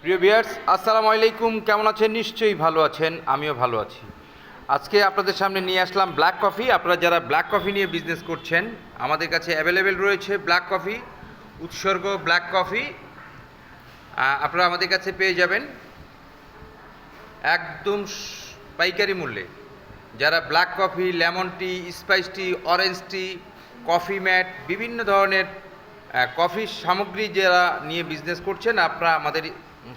প্রিয় ভিউয়ার্স, আসসালামু আলাইকুম। কেমন আছেন? নিশ্চয়ই ভালো আছেন, আমিও ভালো আছি। আজকে আপনাদের সামনে নিয়ে আসলাম ব্ল্যাক কফি। আপনারা যারা ব্ল্যাক কফি নিয়ে বিজনেস করছেন, আমাদের কাছে অ্যাভেলেবেল রয়েছে ব্ল্যাক কফি, উৎসর্গ ব্ল্যাক কফি। আপনারা আমাদের কাছে পেয়ে যাবেন একদম পাইকারি মূল্যে। যারা black coffee, lemon tea, spice tea, orange tea, coffee mate, বিভিন্ন ধরনের কফি সামগ্রী যারা নিয়ে বিজনেস করছেন, আপনারা আমাদের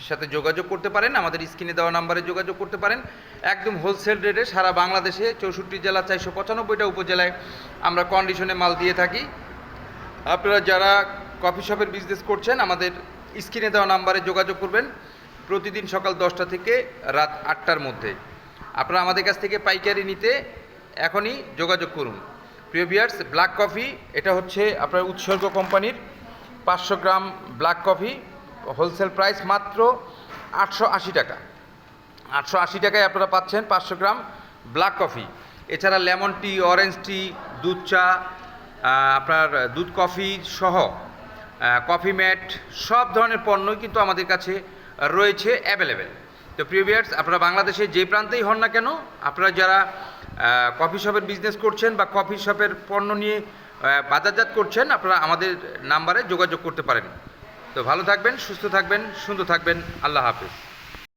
সাথে যোগাযোগ করতে পারেন। আমাদের স্ক্রিনে দেওয়া নাম্বারে যোগাযোগ করতে পারেন। একদম হোলসেল রেটে সারা বাংলাদেশে 64 জেলা 495টা উপজেলায় আমরা কন্ডিশনে মাল দিয়ে থাকি। আপনারা যারা কফি শপের বিজনেস করছেন, আমাদের স্ক্রিনে দেওয়া নাম্বারে যোগাযোগ করবেন প্রতিদিন সকাল 10টা থেকে রাত 8টার মধ্যে। আপনারা আমাদের কাছ থেকে পাইকারি নিতে এখনই যোগাযোগ করুন। প্রিয় ভিউয়ার্স, ব্ল্যাক কফি এটা হচ্ছে আপনার উৎসর্গ কোম্পানির 500 গ্রাম ব্ল্যাক কফি। হোলসেল প্রাইস মাত্র 880 টাকা। 880 টাকায় আপনারা পাচ্ছেন 500 গ্রাম ব্ল্যাক কফি। এছাড়া লেমন টি, অরেঞ্জ টি, দুধ চা, আপনার দুধ কফি সহ কফি ম্যাট, সব ধরনের পণ্যই কিন্তু আমাদের কাছে রয়েছে অ্যাভেলেবেল। তো প্রিয় ভিউয়ার্স, আপনারা বাংলাদেশে যে প্রান্তেই হন না কেন, আপনারা যারা কফি শপের বিজনেস করছেন বা কফি শপের পণ্য নিয়ে বাজারজাত করছেন, আপনারা আমাদের নাম্বারে যোগাযোগ করতে পারেন। তো ভালো থাকবেন, সুস্থ থাকবেন, সুন্দর থাকবেন। আল্লাহ হাফেজ।